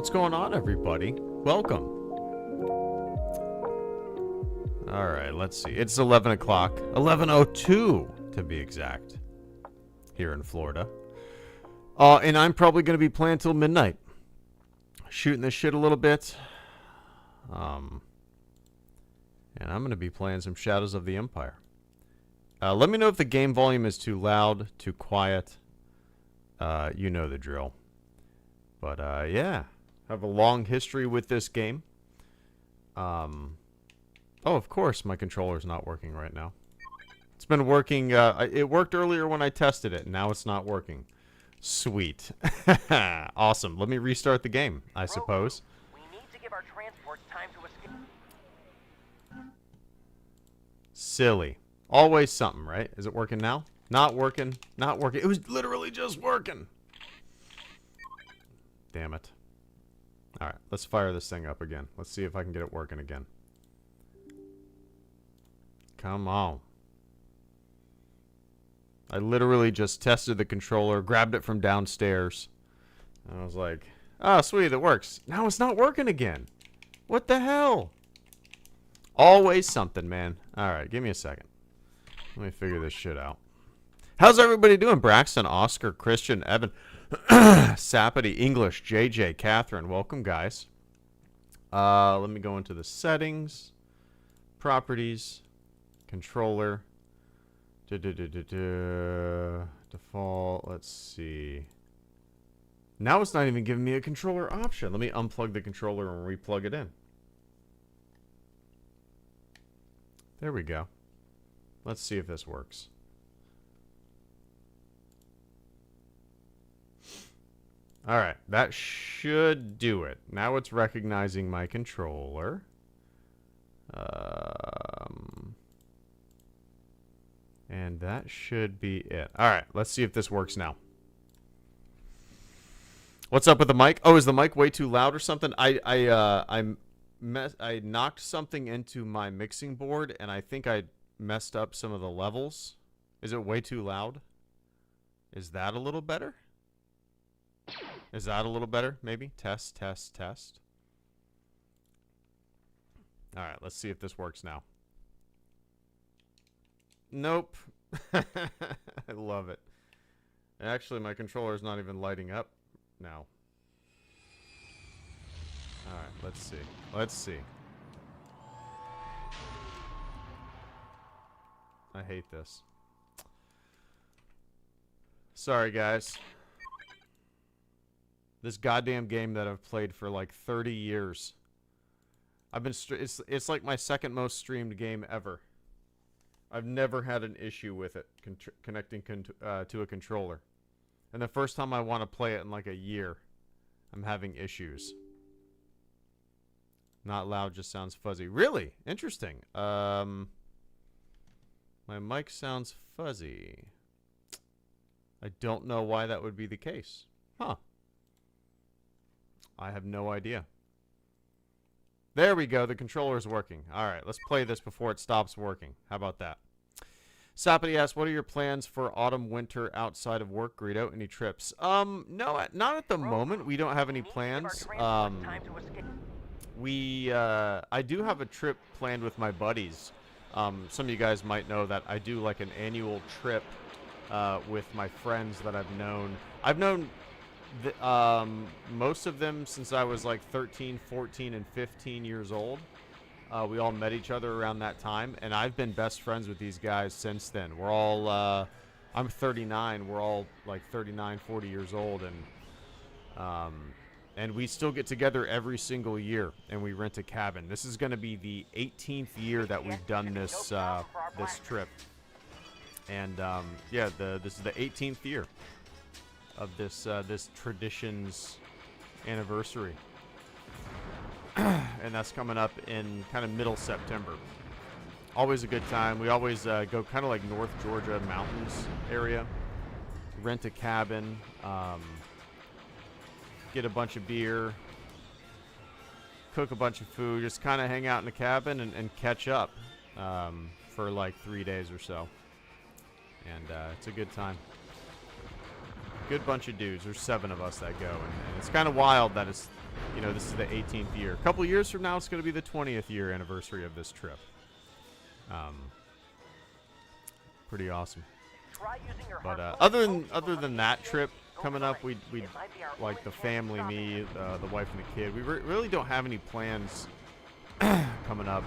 What's going on, everybody? Welcome. All right, let's see. It's 11 o'clock. 11:02 to be exact. Here in Florida. And I'm probably going to be playing till midnight. Shooting this shit a little bit. And I'm going to be playing some Shadows of the Empire. Let me know if the game volume is too loud, too quiet. You know the drill. But, yeah. I have a long history with this game. Oh, of course, my controller's not working right now. It's been working. It worked earlier when I tested it. Now it's not working. Sweet. Awesome. Let me restart the game, I suppose. We need to give our transport time to escape. Silly. Always something, right? Is it working now? Not working. Not working. It was literally just working. Damn it. Alright, let's fire this thing up again. Let's see if I can get it working again. Come on. I literally just tested the controller, grabbed it from downstairs. And I was like, oh, sweet, it works. Now it's not working again. What the hell? Always something, man. Alright, give me a second. Let me figure this shit out. How's everybody doing? Braxton, Oscar, Christian, Evan, Sapity, English, JJ, Catherine. Welcome, guys. Let me go into the settings. Properties. Controller. Default. Let's see. Now it's not even giving me a controller option. Let me unplug the controller and replug it in. There we go. Let's see if this works. Alright, that should do it. Now it's recognizing my controller. And that should be it. Alright, let's see if this works now. What's up with the mic? Oh, is the mic way too loud or something? I knocked something into my mixing board, and I think I messed up some of the levels. Is it way too loud? Is that a little better? Is that a little better? Maybe? Test, test, test. Alright, let's see if this works now. Nope. I love it. Actually, my controller's not even lighting up now. Alright, let's see. Let's see. I hate this. Sorry, guys. This goddamn game that I've played for like 30 years. I've been it's like my second most streamed game ever. I've never had an issue with it connecting to a controller. And the first time I want to play it in like a year, I'm having issues. Not loud, just sounds fuzzy. Really? Interesting. My mic sounds fuzzy. I don't know why that would be the case. Huh. I have no idea. There we go. The controller's working. All right, let's play this before it stops working. How about that? Sapity asks, what are your plans for autumn, winter outside of work, Greedo? Any trips? No, not at the moment. We don't have any plans. I do have a trip planned with my buddies. Some of you guys might know that I do like an annual trip with my friends that I've known. I've known most of them since I was like 13, 14, and 15 years old. We all met each other around that time, and I've been best friends with these guys since then. We're all, I'm 39, we're all like 39, 40 years old, and we still get together every single year, and we rent a cabin. This is going to be the 18th year that we've done this, this trip. And, yeah, this is the 18th year of this this tradition's anniversary. And that's coming up in kind of middle September. Always a good time. We always go kind of like North Georgia mountains area. Rent a cabin. Get a bunch of beer. Cook a bunch of food. Just kind of hang out in the cabin and catch up for like 3 days or so. And it's a good time. good bunch of dudes. There's 7 of us that go, and it's kind of wild that it's, you know, this is the 18th year. A couple years from now, it's going to be the 20th year anniversary of this trip. Pretty awesome. Try using your But hardphone other than that trip coming up, we like the family, me, the wife, and the kid. We really don't have any plans coming up.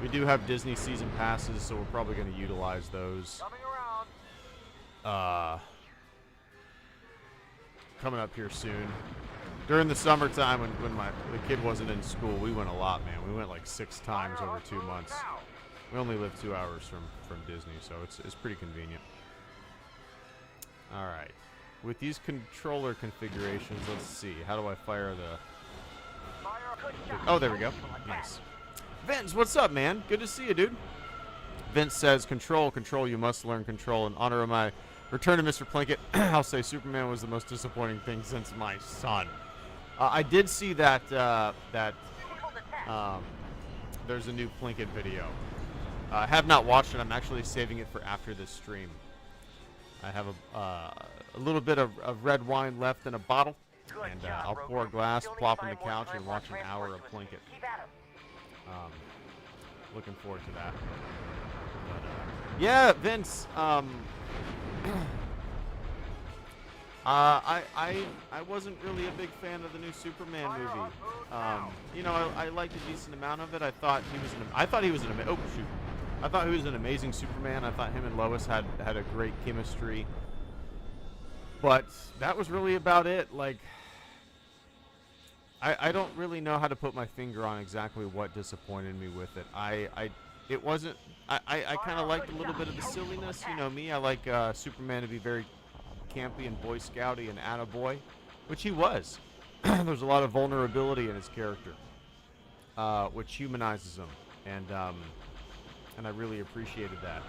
We do have Disney season passes, so we're probably going to utilize those. Coming around. Coming up here soon. During the summertime, when the kid wasn't in school, we went a lot, man. We went like 6 times over 2 months. We only live 2 hours from Disney, so it's pretty convenient. All right. With these controller configurations, let's see. How do I fire the... Oh, there we go. Nice. Vince, what's up, man? Good to see you, dude. Vince says, control, you must learn control. In honor of my return to Mr. Plinkett, I'll say Superman was the most disappointing thing since my son. I did see that there's a new Plinkett video. I have not watched it. I'm actually saving it for after this stream. I have a little bit of red wine left in a bottle, and I'll pour a glass, plop on the couch, and watch an hour of Plinkett. Looking forward to that. But, yeah, Vince. I wasn't really a big fan of the new Superman movie. You know, I liked a decent amount of it. I thought he was an amazing Superman. I thought him and Lois had a great chemistry. But that was really about it. Like, I don't really know how to put my finger on exactly what disappointed me with it. I kind of liked a little bit of the silliness. You know me, I like Superman to be very campy and Boy Scouty and attaboy, which he was. There's a lot of vulnerability in his character, which humanizes him, and I really appreciated that.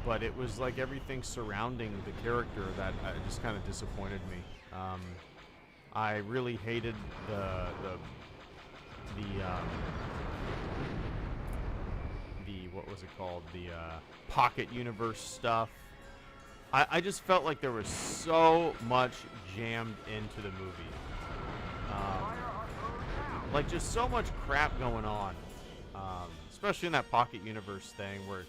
But it was like everything surrounding the character that just kind of disappointed me. I really hated the what was it called? The Pocket Universe stuff. I just felt like there was so much jammed into the movie. Like just so much crap going on. Especially in that Pocket Universe thing where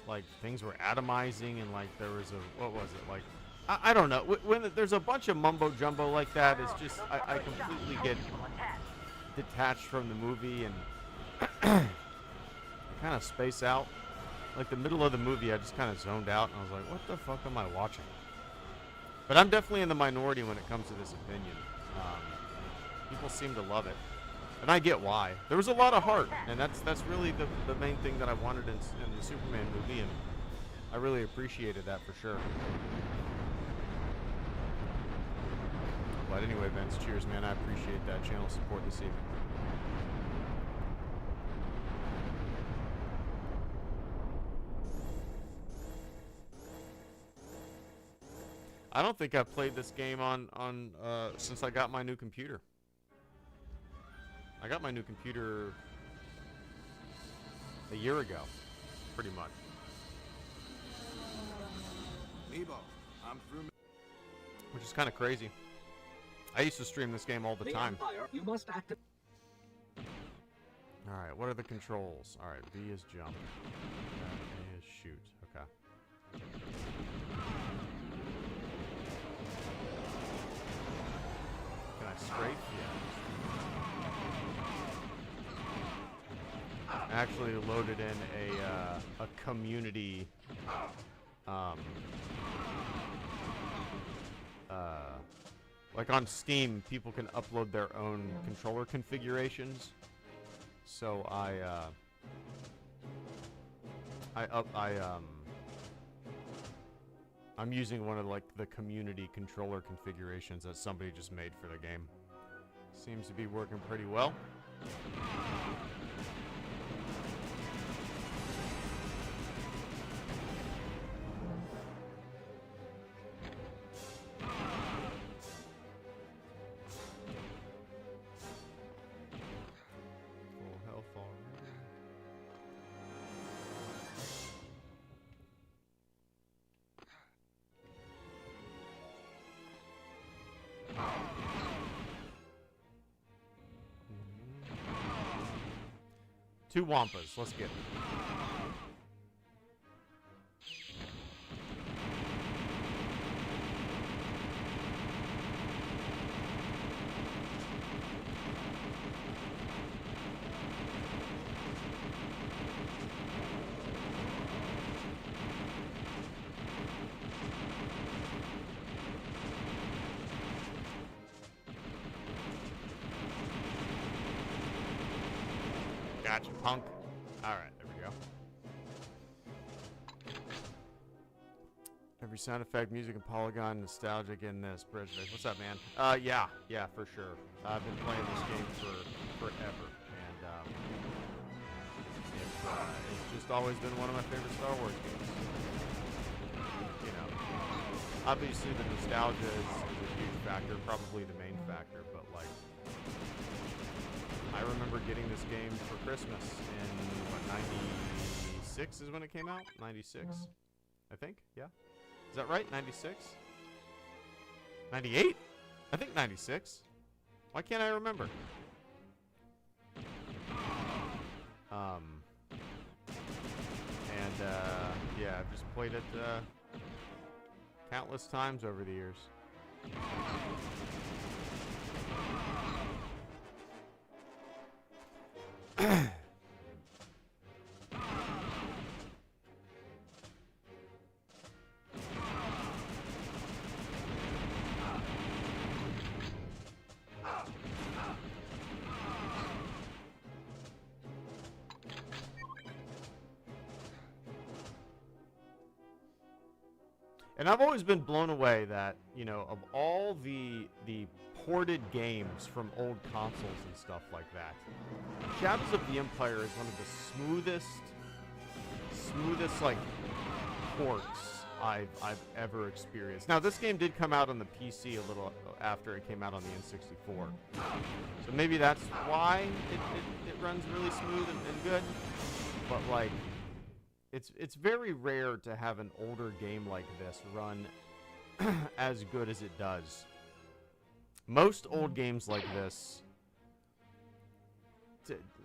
like things were atomizing and like there was a, what was it? Like, I don't know. When there's a bunch of mumbo jumbo like that, it's just, I completely get detached from the movie and kind of space out. Like the middle of the movie, I just kind of zoned out and I was like, what the fuck am I watching? But I'm definitely in the minority when it comes to this opinion. People seem to love it. And I get why. There was a lot of heart, and that's really the main thing that I wanted in the Superman movie, and I really appreciated that for sure. But anyway, Vince, cheers, man. I appreciate that channel support this evening. I don't think I've played this game on since I got my new computer. I got my new computer a year ago, pretty much. I'm through. Which is kind of crazy. I used to stream this game all the time. You must act. All right, what are the controls? All right, B is jump. A is shoot. Okay. Can I strafe? Yeah. I actually loaded in a community like on Steam, people can upload their own controller configurations. So I'm using one of like the community controller configurations that somebody just made for the game. Seems to be working pretty well. 2 Wampas. Let's get it. Gotcha, punk. Alright, there we go. Every sound effect, music, and polygon, nostalgic in this. Bridge. What's up, man? Yeah, for sure. I've been playing this game for forever, and it's just always been one of my favorite Star Wars games. You know, obviously the nostalgia is a huge factor, probably the main factor, but like, I remember getting this game for Christmas in, what, 96 is when it came out? 96? I think, yeah. Is that right? 96? 98? I think 96. Why can't I remember? Yeah, I've just played it countless times over the years. And I've always been blown away that, you know, of all the ported games from old consoles and stuff like that, Shadows of the Empire is one of the smoothest like ports I've ever experienced. Now, this game did come out on the PC a little after it came out on the N64, so maybe that's why it runs really smooth and good. But like, it's very rare to have an older game like this run as good as it does. Most old games like this,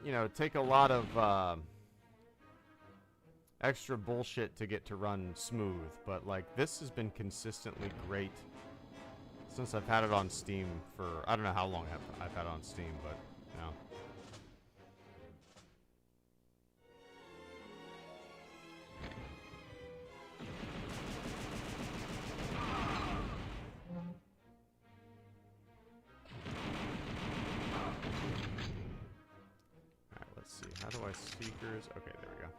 you know, take a lot of extra bullshit to get to run smooth, but like, this has been consistently great since I've had it on Steam for, I don't know how long I've had it on Steam, but, you know. Alright, let's see. How do I speakers? Okay, there we go.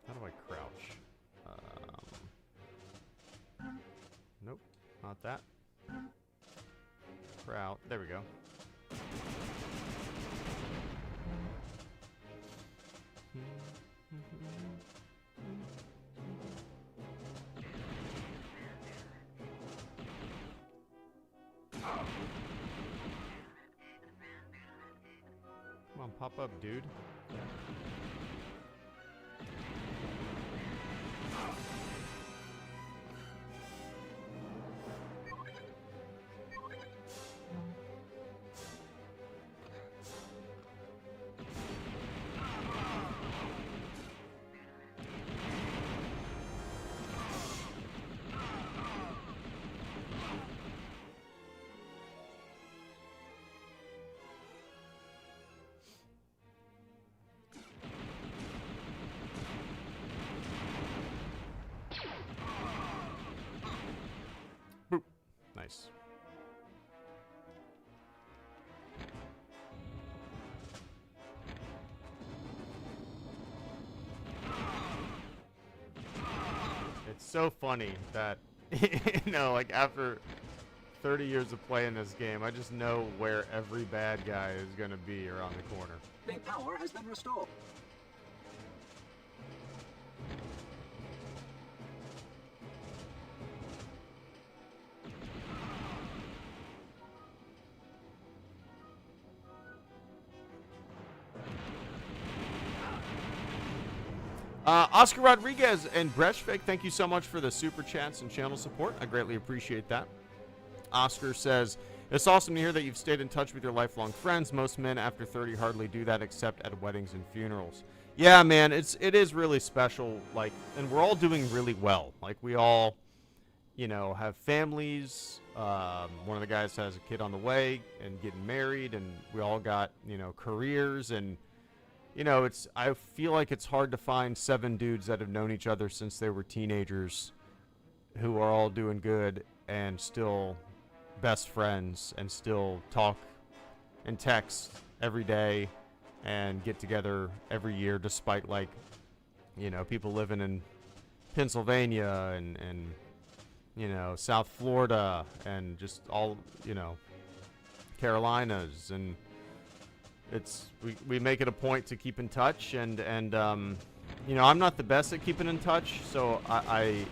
How do I crouch? Nope, not that. Crouch. There we go. Come on, pop up, dude. Boop. Nice. It's so funny that, you know, like, after 30 years of playing this game, I just know where every bad guy is going to be around the corner. The power has been restored. Oscar Rodriguez and Breshvik, thank you so much for the super chats and channel support. I greatly appreciate that. Oscar says, it's awesome to hear that you've stayed in touch with your lifelong friends. Most men after 30 hardly do that except at weddings and funerals. Yeah, man, it is really special. Like, and we're all doing really well. Like, we all, you know, have families. One of the guys has a kid on the way and getting married, and we all got, you know, careers. And, you know, I feel like it's hard to find 7 dudes that have known each other since they were teenagers who are all doing good and still best friends and still talk and text every day and get together every year, despite, like, you know, people living in Pennsylvania and you know, South Florida and just all, you know, Carolinas. And we make it a point to keep in touch, and you know, I'm not the best at keeping in touch, so I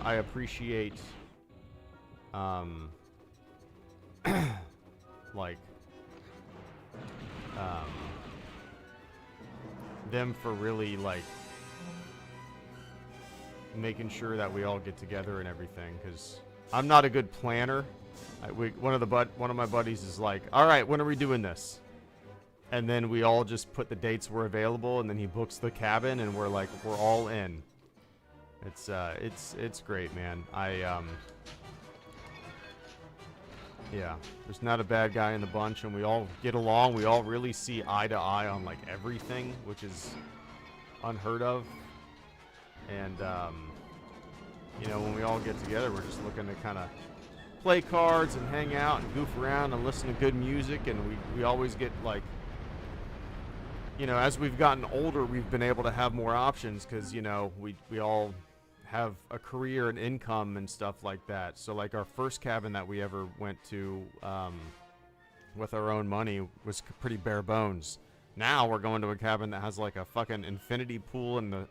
appreciate like them for really, like, making sure that we all get together and everything, because I'm not a good planner. One of my buddies is like, all right, when are we doing this? And then we all just put the dates were available, and then he books the cabin, and we're like, we're all in. It's great, man. Yeah, there's not a bad guy in the bunch, and we all get along. We all really see eye to eye on, like, everything, which is unheard of. And you know, when we all get together, we're just looking to kind of play cards and hang out and goof around and listen to good music. And we always get, like, you know, as we've gotten older, we've been able to have more options because, you know, we all have a career and income and stuff like that. So, like, our first cabin that we ever went to with our own money was pretty bare bones. Now we're going to a cabin that has, like, a fucking infinity pool in the,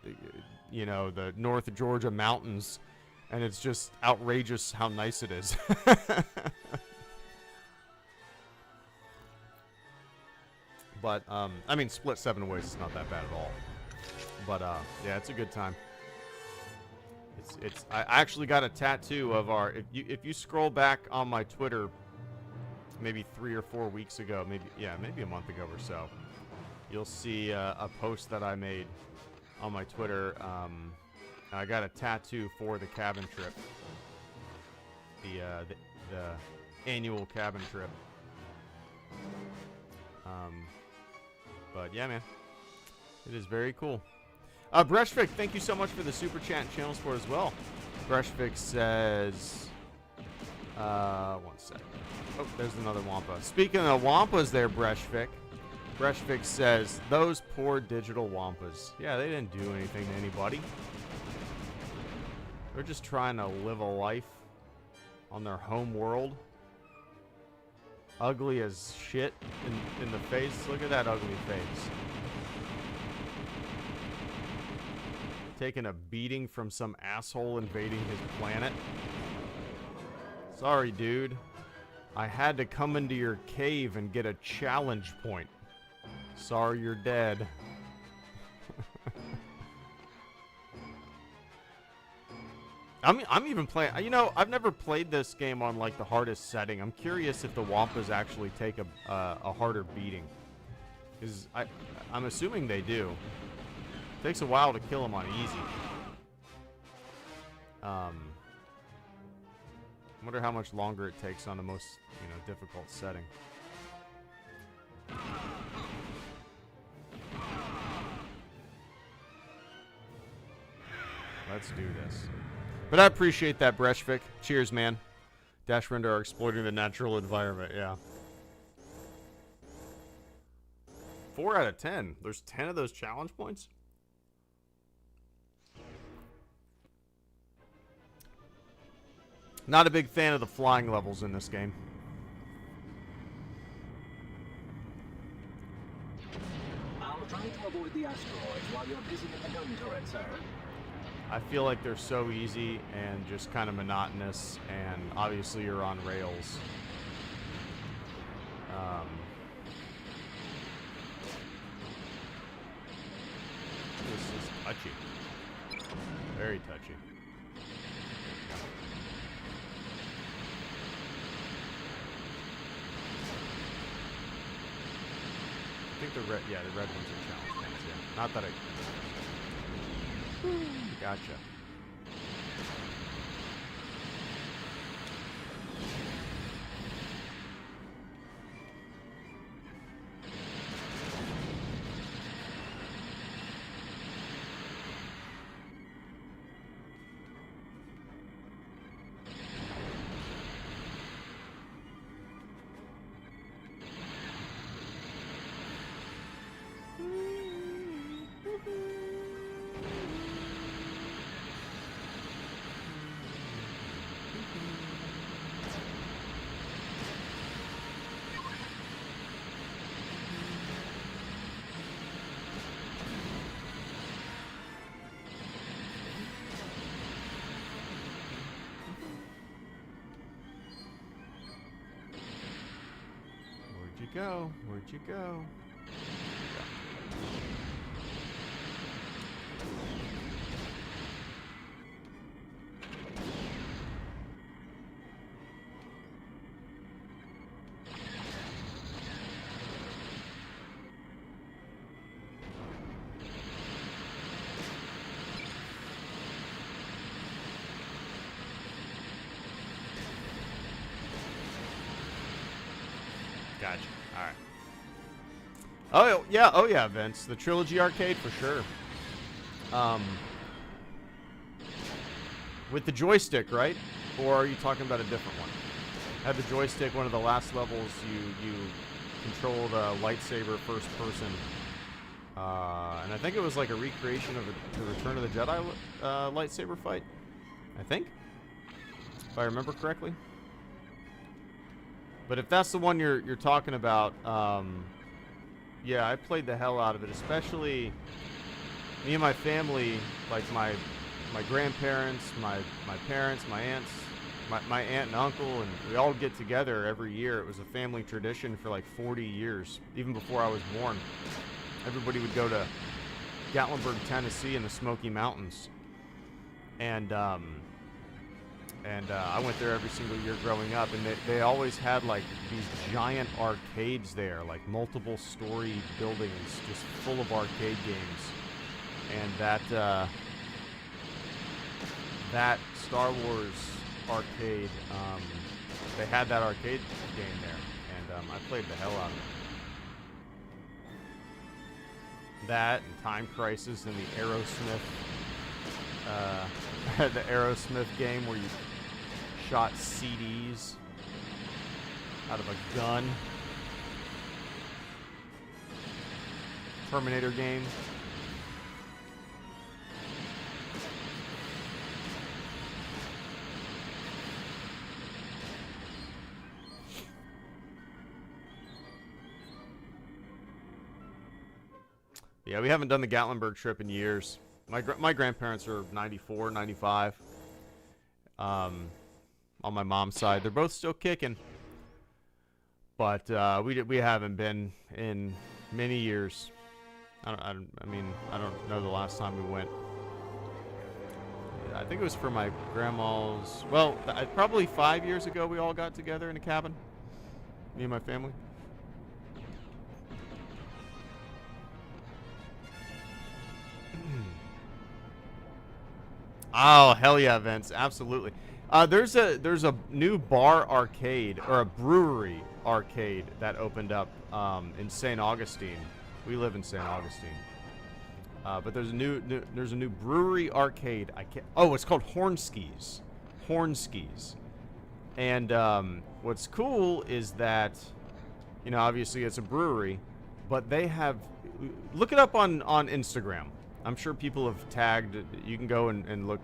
you know, the North Georgia mountains, and it's just outrageous how nice it is. But I mean, split 7 ways is not that bad at all. But yeah, it's a good time. I actually got a tattoo of our. If you scroll back on my Twitter, maybe 3 or 4 weeks ago, maybe a month ago or so, you'll see a post that I made on my Twitter. I got a tattoo for the cabin trip, the annual cabin trip. But yeah, man, it is very cool. Brushfix, thank you so much for the super chat and channel support as well. Brushfix says, 1 sec. Oh, there's another Wampa. Speaking of Wampas there, Brushfix says, those poor digital Wampas. Yeah, they didn't do anything to anybody. They're just trying to live a life on their home world. Ugly as shit in the face. Look at that ugly face. Taking a beating from some asshole invading his planet. Sorry, dude. I had to come into your cave and get a challenge point. Sorry, you're dead. I'm even playing. You know, I've never played this game on, like, the hardest setting. I'm curious if the Wampas actually take a harder beating, because I'm assuming they do. It takes a while to kill them on easy. I wonder how much longer it takes on the most, you know, difficult setting. Let's do this. But I appreciate that, Breshvik. Cheers, man. Dash Render are exploiting the natural environment, yeah. 4 out of 10. There's 10 of those challenge points? Not a big fan of the flying levels in this game. I'll try to avoid the asteroids while you're busy at the gun turret, sir. I feel like they're so easy and just kind of monotonous, and obviously you're on rails. This is touchy. Very touchy. think the red ones are challenge points. Yeah, not that I. Gotcha. Where'd you go? Gotcha. All right. Oh yeah, Vince. The Trilogy arcade for sure. With the joystick, right? Or are you talking about a different one? Had the joystick, one of the last levels, you controlled a lightsaber first person. And I think it was like a recreation of the Return of the Jedi lightsaber fight. I think, if I remember correctly. But if that's the one you're talking about, yeah, I played the hell out of it. Especially me and my family, like my grandparents, my parents, my aunts, my aunt and uncle, and we all get together every year. It was a family tradition for like 40 years, even before I was born. Everybody would go to Gatlinburg, Tennessee in the Smoky Mountains. And I went there every single year growing up, and they always had like these giant arcades there, like multiple story buildings just full of arcade games. And that Star Wars arcade, they had that arcade game there, and I played the hell out of it. That and Time Crisis and the Aerosmith game where you shot CDs out of a gun. Terminator game. Yeah, we haven't done the Gatlinburg trip in years. My grandparents are 94, 95. On my mom's side, they're both still kicking, but we haven't been in many years. I mean, I don't know the last time we went. I think it was for my grandma's. Well, probably 5 years ago, we all got together in a cabin. Me and my family. Oh, hell yeah, Vince. Absolutely. There's a new bar arcade, or a brewery arcade, that opened up in St. Augustine. We live in St. Augustine. But there's a new brewery arcade. It's called Hornskis. Hornskis. And what's cool is that, you know, obviously it's a brewery, but they have, look it up on Instagram. I'm sure people have tagged. You can go and look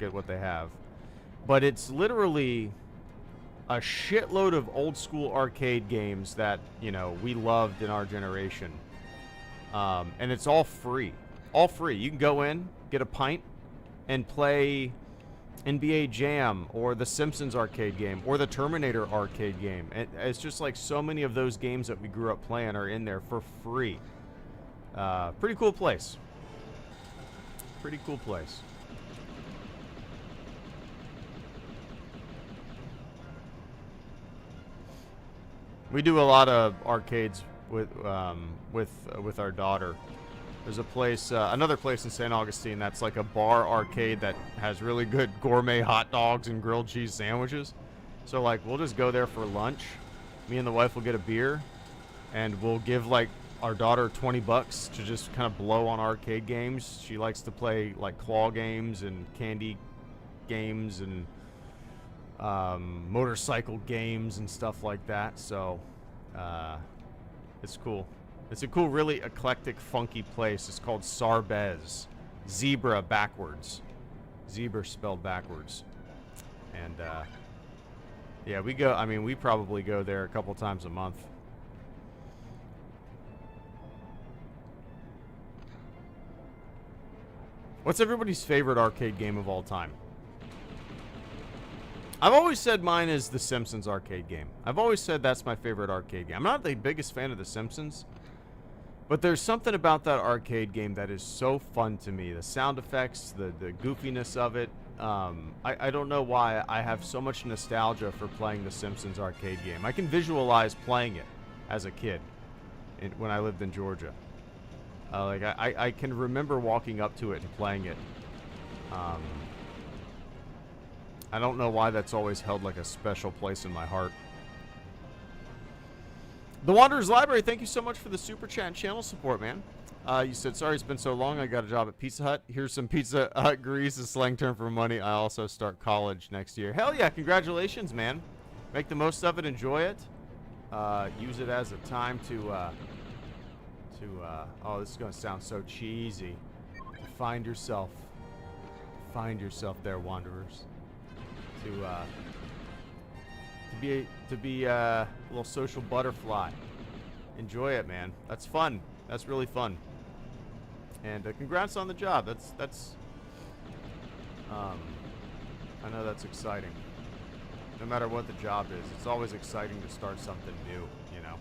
at what they have, but it's literally a shitload of old school arcade games that, you know, we loved in our generation, and it's all free. All free. You can go in, get a pint, and play NBA Jam or the Simpsons arcade game or the Terminator arcade game. And it's just like so many of those games that we grew up playing are in there for free. Pretty cool place. Pretty cool place. We do a lot of arcades with our daughter. There's a place, another place in St. Augustine that's like a bar arcade that has really good gourmet hot dogs and grilled cheese sandwiches. So like we'll just go there for lunch. Me and the wife will get a beer, and we'll give like our daughter $20 to just kind of blow on arcade games. She likes to play like claw games and candy games and motorcycle games and stuff like that. So it's cool. It's a cool, really eclectic, funky place. It's called Sarbez. Zebra backwards. Zebra spelled backwards. And yeah, we go. I mean, we probably go there a couple times a month. What's everybody's favorite arcade game of all time? I've always said mine is the Simpsons arcade game. I've always said that's my favorite arcade game. I'm not the biggest fan of the Simpsons, but there's something about that arcade game that is so fun to me. The sound effects, the goofiness of it. I don't know why I have so much nostalgia for playing the Simpsons arcade game. I can visualize playing it as a kid when I lived in Georgia. Like I can remember walking up to it and playing it. I don't know why that's always held like a special place in my heart. The Wanderer's Library, thank you so much for the Super Chat and channel support, man. You said, sorry it's been so long, I got a job at Pizza Hut. Here's some Pizza Hut grease, a slang term for money. I also start college next year. Hell yeah, congratulations, man. Make the most of it, enjoy it. Use it as a time to oh, this is going to sound so cheesy. To find yourself. Find yourself there, Wanderers. To be a little social butterfly. Enjoy it, man. That's fun. That's really fun. And congrats on the job. That's I know that's exciting. No matter what the job is, it's always exciting to start something new, you know.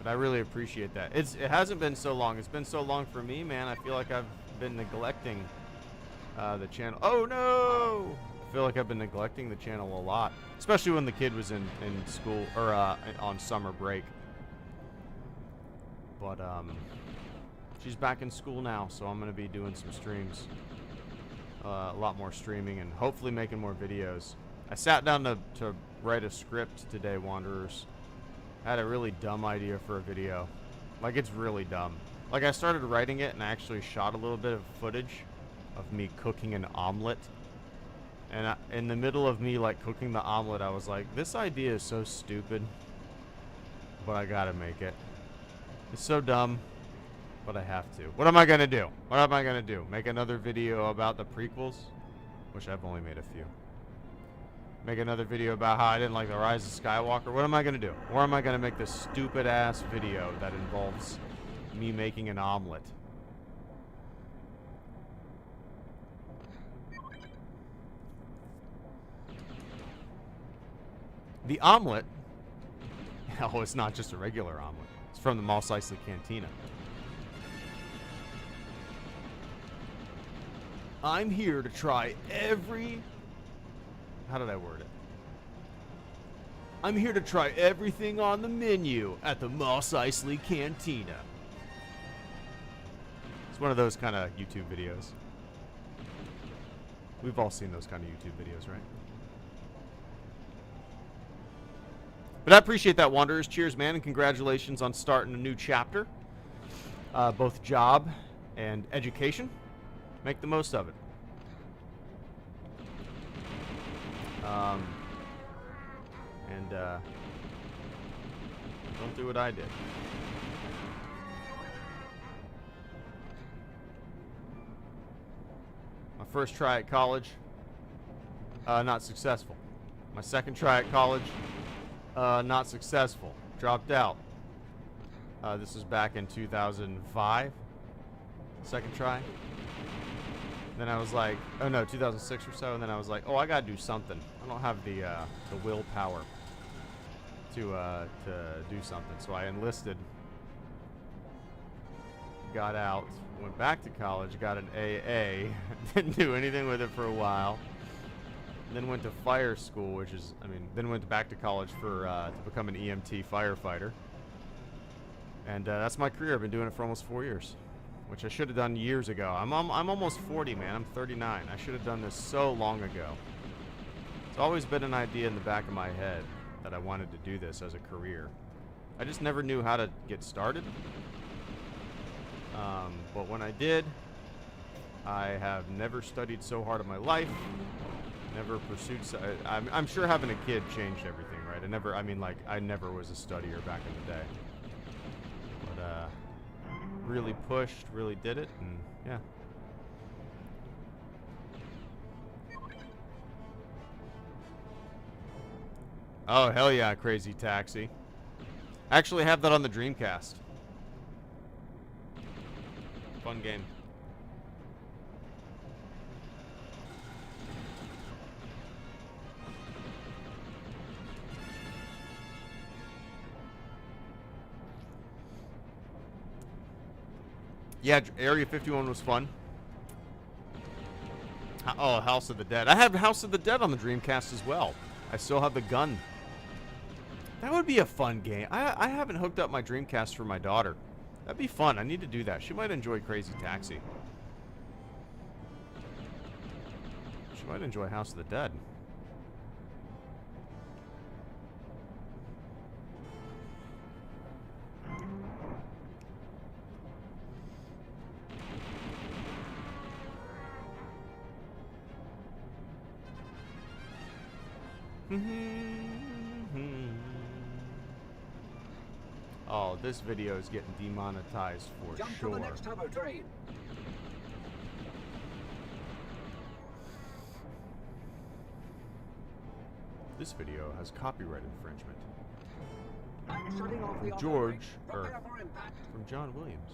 But I really appreciate that. It hasn't been so long. It's been so long for me, man. I feel like I've been neglecting the channel. Oh no! I feel like I've been neglecting the channel a lot, especially when the kid was in school or on summer break. But she's back in school now, so I'm gonna be doing some streams, a lot more streaming, and hopefully making more videos. I sat down to write a script today, Wanderers. I had a really dumb idea for a video. Like, it's really dumb. Like, I started writing it, and I actually shot a little bit of footage of me cooking an omelet. And in the middle of me, like, cooking the omelet, I was like, this idea is so stupid, but I gotta make it. It's so dumb, but I have to. What am I gonna do? What am I gonna do? Make another video about the prequels? Which I've only made a few. Make another video about how I didn't like The Rise of Skywalker? What am I gonna do? Or am I gonna make this stupid ass video that involves me making an omelet? The omelet, oh, it's not just a regular omelet. It's from the Mos Eisley Cantina. I'm here to try every... How did I word it? I'm here to try everything on the menu at the Mos Eisley Cantina. It's one of those kind of YouTube videos. We've all seen those kind of YouTube videos, right? But I appreciate that, Wanderers. Cheers, man, and congratulations on starting a new chapter. Both job and education. Make the most of it. Don't do what I did. My first try at college, not successful. My second try at college, not successful. Dropped out. This was back in 2005. Second try. Then I was like, oh no, 2006 or so. And then I was like, oh, I gotta do something. I don't have the willpower to do something. So I enlisted. Got out. Went back to college. Got an AA. Didn't do anything with it for a while. then went to fire school, which is, I mean, then went back to college for to become an EMT firefighter. And that's my career. I've been doing it for almost 4 years, which I should have done years ago. I'm almost 40, man. I'm 39. I should have done this so long ago. It's always been an idea in the back of my head that I wanted to do this as a career. I just never knew how to get started. But when I did, I have never studied so hard in my life. Never pursued. I'm sure having a kid changed everything, right? I never was a studier back in the day. But really pushed, really did it, and yeah. Oh, hell yeah, Crazy Taxi. I actually have that on the Dreamcast. Fun game. Yeah, Area 51 was fun. Oh, House of the Dead. I have House of the Dead on the Dreamcast as well. I still have the gun. That would be a fun game. I haven't hooked up my Dreamcast for my daughter. That'd be fun. I need to do that. She might enjoy Crazy Taxi. She might enjoy House of the Dead. Oh, this video is getting demonetized for Jump sure. to the next turbo train. This video has copyright infringement. I'm shutting off the From auto George, brake. or Prepare for impact. from John Williams.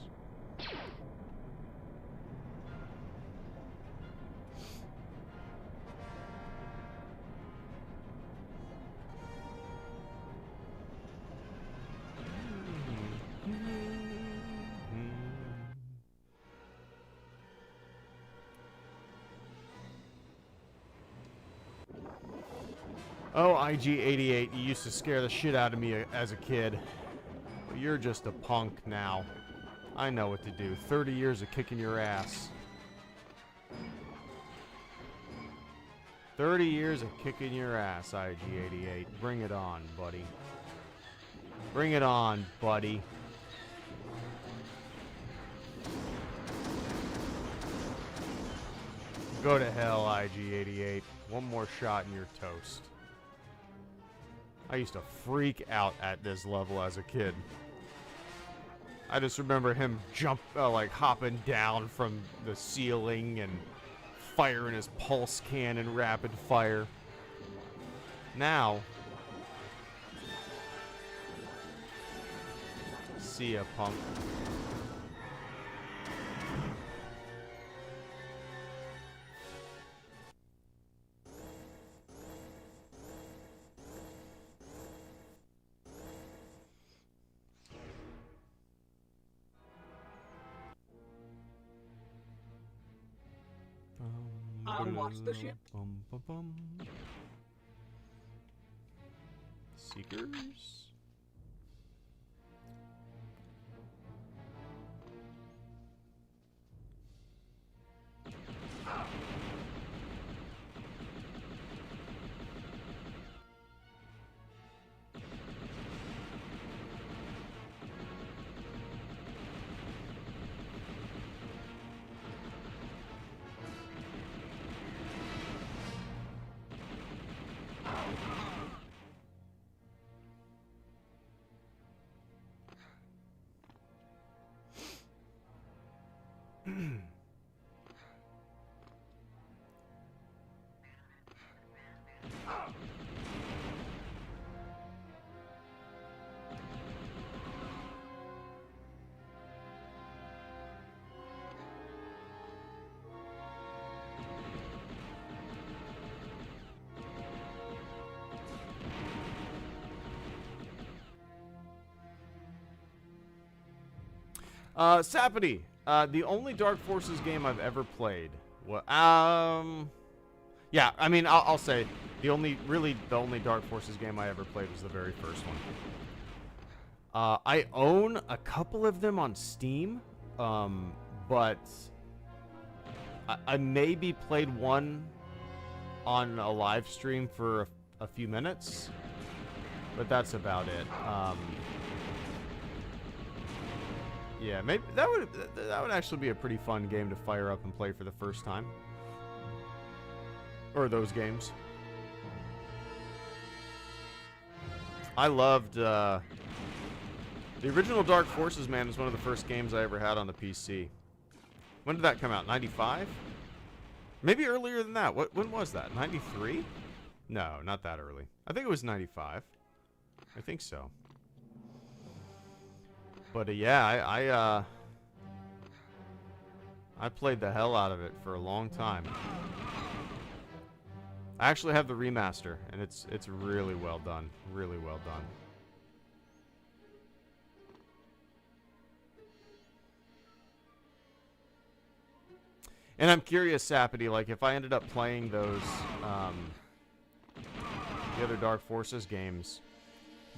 Oh, IG-88, you used to scare the shit out of me as a kid. But you're just a punk now. I know what to do. 30 years of kicking your ass. 30 years of kicking your ass, IG-88. Bring it on, buddy. Bring it on, buddy. Go to hell, IG-88. One more shot and you're toast. I used to freak out at this level as a kid. I just remember him like hopping down from the ceiling and firing his pulse cannon rapid fire. Now, see ya, punk. I'll watch the ship. Seekers. Sapity, the only Dark Forces game I've ever played. Well, Yeah, I mean, I'll say the only Dark Forces game I ever played was the very first one. I own a couple of them on Steam, but I maybe played one on a live stream for a few minutes, but that's about it. Yeah, maybe that would actually be a pretty fun game to fire up and play for the first time. Or those games. I loved the original Dark Forces, man, is one of the first games I ever had on the PC. When did that come out? 95? Maybe earlier than that. When was that? 93? No, not that early. I think it was 95. I think so. But yeah, I played the hell out of it for a long time. I actually have the remaster, and it's really well done. Really well done. And I'm curious, Sapity, like if I ended up playing those, the other Dark Forces games,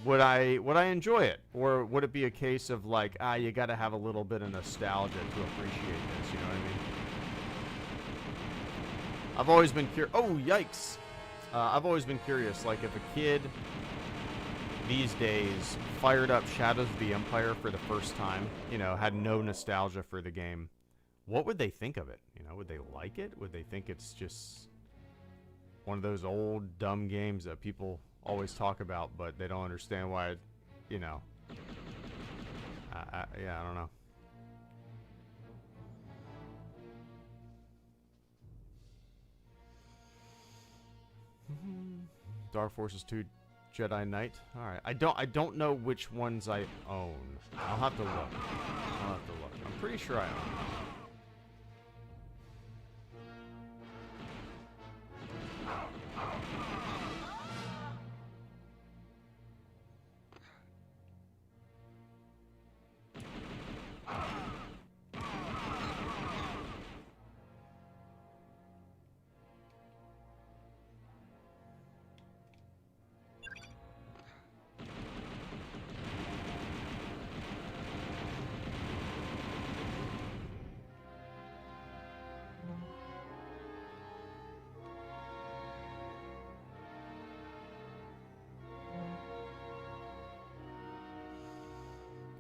would I enjoy it, or would it be a case of like, you got to have a little bit of nostalgia to appreciate this? You know what I mean? I've always been curious. Oh, yikes! I've always been curious, like if a kid these days fired up Shadows of the Empire for the first time, you know, had no nostalgia for the game, what would they think of it? You know, would they like it? Would they think it's just one of those old dumb games that people always talk about, but they don't understand why, you know. Yeah, I don't know. Dark Forces 2 Jedi Knight. All right. I don't know which ones I own. I'll have to look. I'm pretty sure I own.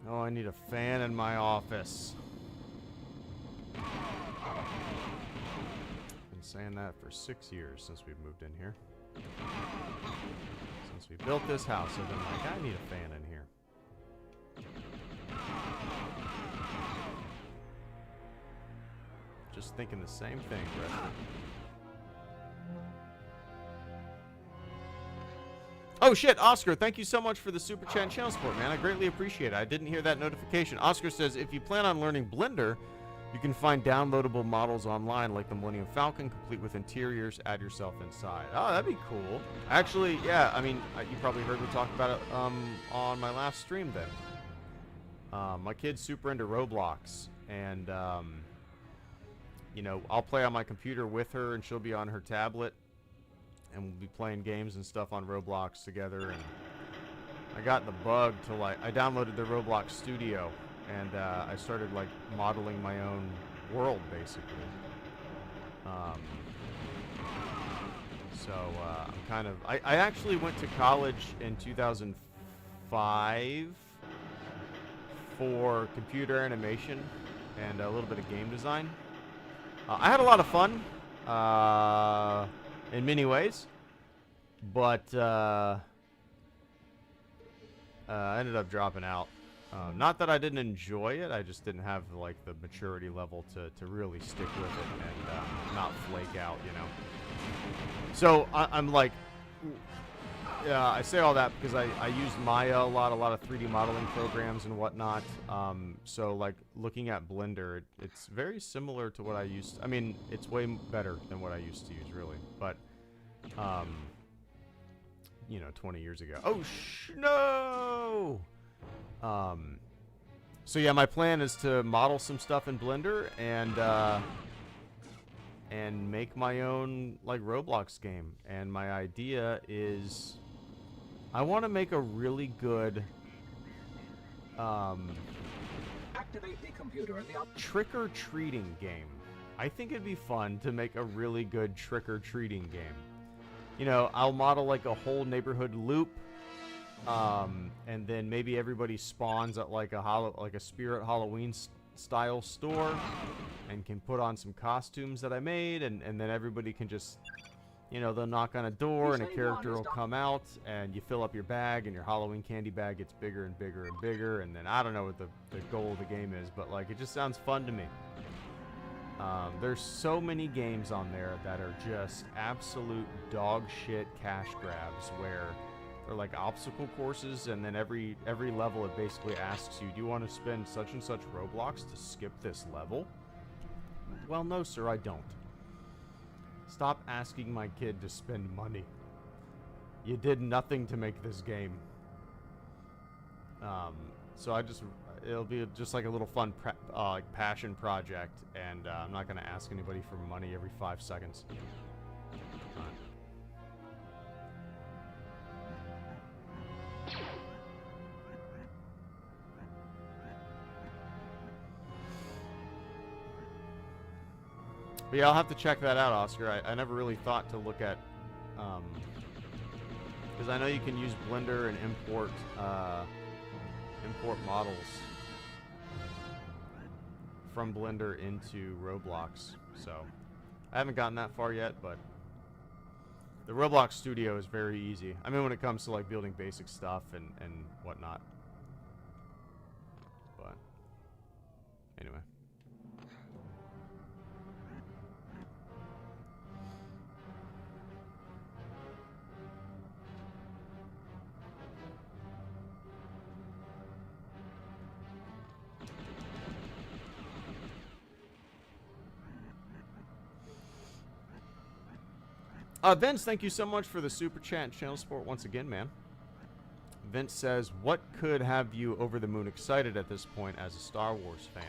Oh, I need a fan in my office. Been saying that for 6 years since we've moved in here. Since we built this house, I've been like, I need a fan in here. Just thinking the same thing, Brett. Oh shit, Oscar, thank you so much for the Super Chat and channel support, man. I greatly appreciate it. I didn't hear that notification. Oscar says, if you plan on learning Blender, you can find downloadable models online like the Millennium Falcon, complete with interiors, add yourself inside. Oh, that'd be cool. Actually, yeah, I mean, you probably heard me talk about it on my last stream then. My kid's super into Roblox, and, you know, I'll play on my computer with her, and she'll be on her tablet. And we'll be playing games and stuff on Roblox together. And I got the bug to like, I downloaded the Roblox Studio, and I started like modeling my own world basically. So I'm kind of, I actually went to college in 2005 for computer animation and a little bit of game design. I had a lot of fun. In many ways, but I ended up dropping out. Not that I didn't enjoy it, I just didn't have like the maturity level to really stick with it and not flake out, you know. So I'm like, I say all that because I used Maya a lot of 3D modeling programs and whatnot. So like looking at Blender, it's very similar to what I used to, I mean, it's way better than what I used to use, really. But, you know, 20 years ago. Oh, no! So yeah, my plan is to model some stuff in Blender and and make my own like Roblox game. And my idea is I want to make a really good Activate the computer at the trick-or-treating game. I think it'd be fun to make a really good trick-or-treating game. You know, I'll model like a whole neighborhood loop, and then maybe everybody spawns at like a Spirit Halloween style store, and can put on some costumes that I made, and then everybody can just, you know, they'll knock on a door and a character will come out, and you fill up your bag, and your Halloween candy bag gets bigger and bigger and bigger, and then I don't know what the goal of the game is, but like it just sounds fun to me. There's so many games on there that are just absolute dog shit cash grabs where they're like obstacle courses, and then every level it basically asks you, do you want to spend such and such Roblox to skip this level? Well, no, sir, I don't. Stop asking my kid to spend money. You did nothing to make this game. So it'll be just like a little fun like passion project, and I'm not gonna ask anybody for money every 5 seconds. But yeah, I'll have to check that out, Oscar. I never really thought to look at, because I know you can use Blender and import models from Blender into Roblox. So I haven't gotten that far yet, but the Roblox studio is very easy. I mean, when it comes to like building basic stuff and whatnot. But anyway. Vince, thank you so much for the super chat and channel support once again, man. Vince says, what could have you over the moon excited at this point as a Star Wars fan?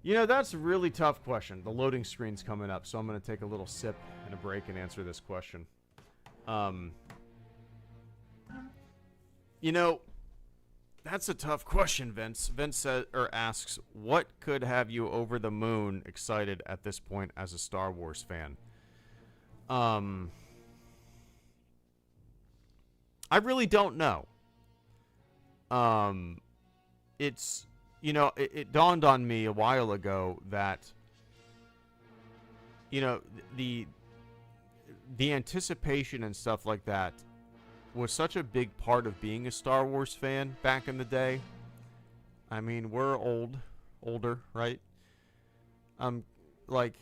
You know, that's a really tough question. The loading screen's coming up, so I'm going to take a little sip and a break and answer this question. You know, that's a tough question, Vince. Vince says, or asks, what could have you over the moon excited at this point as a Star Wars fan? I really don't know. It's, you know, it dawned on me a while ago that, you know, the anticipation and stuff like that was such a big part of being a Star Wars fan back in the day. I mean, we're older, right? Like,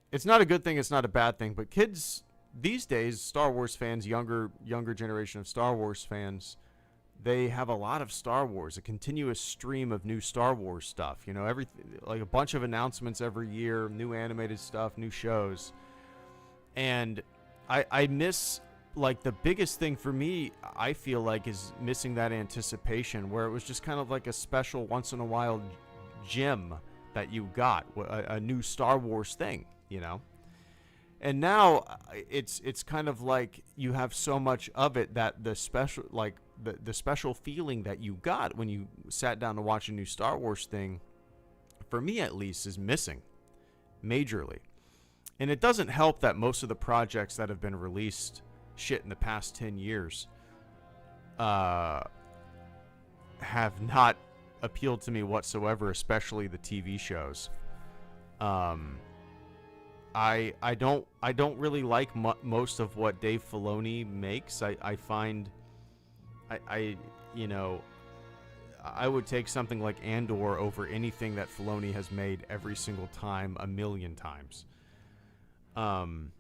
it's not a good thing, it's not a bad thing, but kids these days, Star Wars fans, younger generation of Star Wars fans, they have a lot of Star Wars, a continuous stream of new Star Wars stuff. You know, like a bunch of announcements every year, new animated stuff, new shows. And I miss, like, the biggest thing for me, I feel like, is missing that anticipation, where it was just kind of like a special once in a while gem that you got, a new Star Wars thing, you know? And now it's kind of like you have so much of it that the special, like the special feeling that you got when you sat down to watch a new Star Wars thing, for me at least, is missing majorly. And it doesn't help that most of the projects that have been released in the past 10 years have not appealed to me whatsoever, especially the TV shows. I don't really like most of what Dave Filoni makes. I find you know, I would take something like Andor over anything that Filoni has made every single time, a million times. And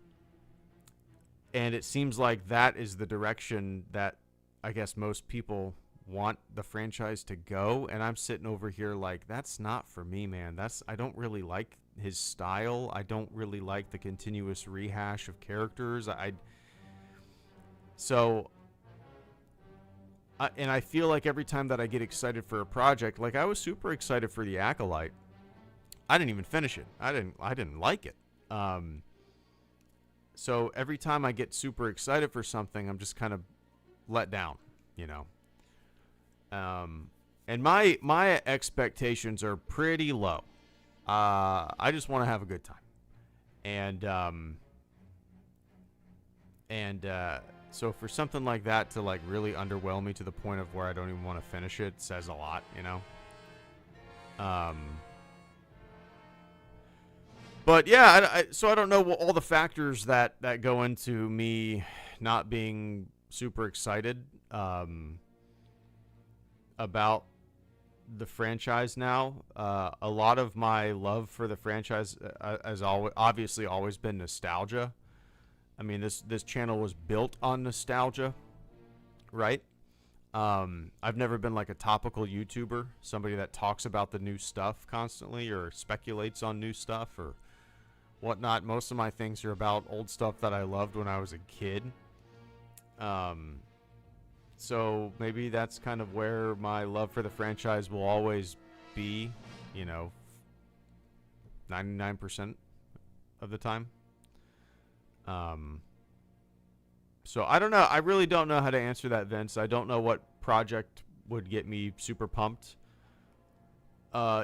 it seems like that is the direction that I guess most people want the franchise to go, and I'm sitting over here like, that's not for me, man. I don't really like his style. I don't really like the continuous rehash of characters. And I feel like every time that I get excited for a project, like I was super excited for The Acolyte, I didn't even finish it. I didn't like it. So every time I get super excited for something, I'm just kind of let down, you know. And my expectations are pretty low. I just want to have a good time. And so for something like that to like really underwhelm me to the point of where I don't even want to finish it says a lot, you know. But yeah, so I don't know all the factors that go into me not being super excited about the franchise now. A lot of my love for the franchise has obviously always been nostalgia. I mean, this channel was built on nostalgia, right? I've never been like a topical YouTuber, somebody that talks about the new stuff constantly or speculates on new stuff or whatnot. Most of my things are about old stuff that I loved when I was a kid. So maybe that's kind of where my love for the franchise will always be, you know, 99% of the time. So I don't know. I really don't know how to answer that, Vince. I don't know what project would get me super pumped.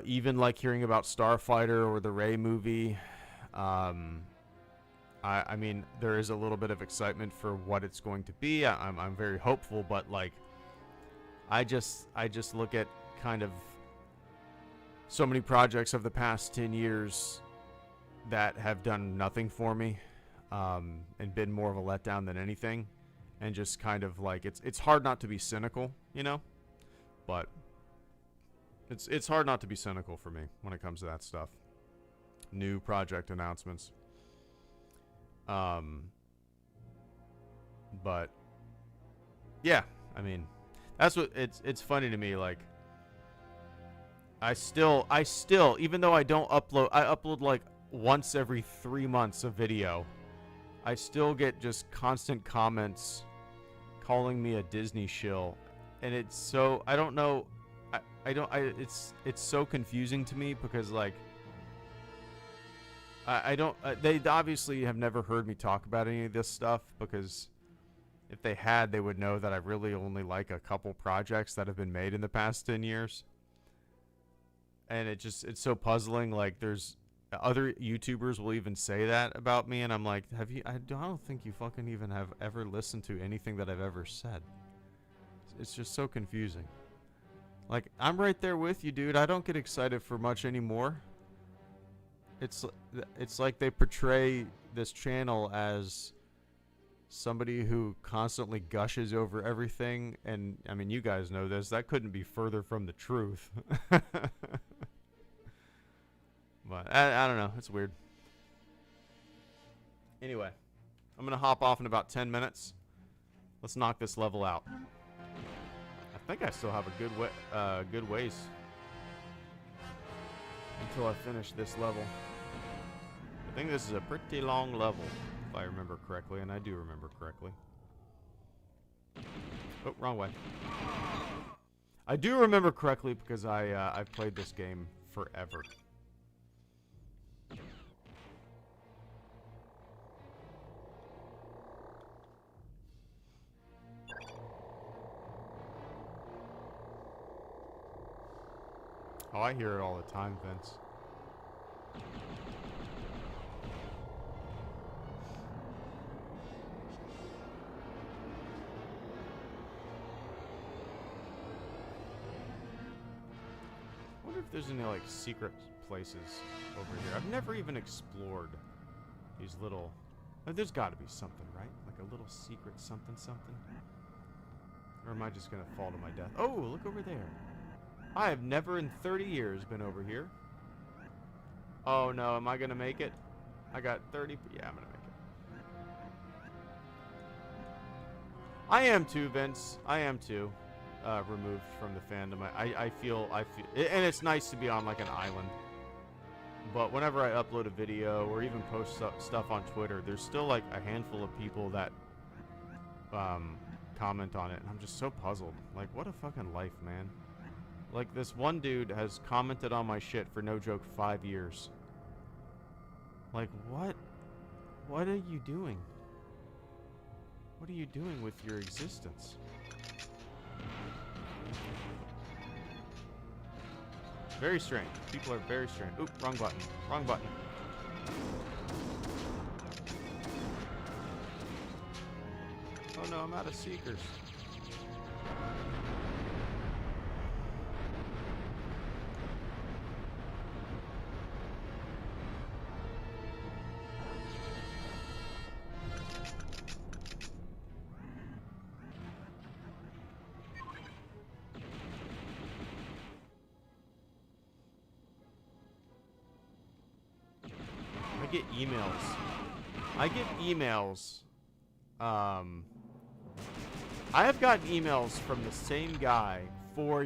Even like hearing about Starfighter or the Ray movie. I mean, there is a little bit of excitement for what it's going to be. I'm very hopeful, but like, I just look at kind of so many projects of the past 10 years that have done nothing for me, and been more of a letdown than anything, and just kind of like it's hard not to be cynical, you know, but it's hard not to be cynical for me when it comes to that stuff. New project announcements. But yeah, I mean, that's what it's funny to me. Like, I still, even though I upload like once every 3 months a video, I still get just constant comments calling me a Disney shill, and it's so, I don't know, it's so confusing to me because like, I don't, they obviously have never heard me talk about any of this stuff, because if they had, they would know that I really only like a couple projects that have been made in the past 10 years. And it's so puzzling. Like, there's other YouTubers will even say that about me, and I'm like, I don't think you fucking even have ever listened to anything that I've ever said. It's just so confusing. Like, I'm right there with you, dude. I don't get excited for much anymore. It's like they portray this channel as somebody who constantly gushes over everything, and I mean, you guys know this. That couldn't be further from the truth. But I don't know. It's weird. Anyway, I'm gonna hop off in about 10 minutes. Let's knock this level out. I think I still have a good ways until I finish this level. I think this is a pretty long level, if I remember correctly, and I do remember correctly. Oh, wrong way. I do remember correctly because I've played this game forever. Oh, I hear it all the time, Vince. I wonder if there's any, like, secret places over here. I've never even explored these little... There's got to be something, right? Like a little secret something something? Or am I just going to fall to my death? Oh, look over there. I have never in 30 years been over here. Oh, no. Am I going to make it? I got 30... Yeah, I'm going to make it. I am too, Vince. I am too. Removed from the fandom. I feel, and it's nice to be on like an island. But whenever I upload a video or even post stuff on Twitter, there's still like a handful of people that comment on it, and I'm just so puzzled. Like, what a fucking life, man. Like, this one dude has commented on my shit for no joke 5 years. Like, what? What are you doing? What are you doing with your existence? Very strange. People are very strange. Oop, wrong button. Wrong button. Oh no, I'm out of seekers. I get emails. I get emails. I have gotten emails from the same guy for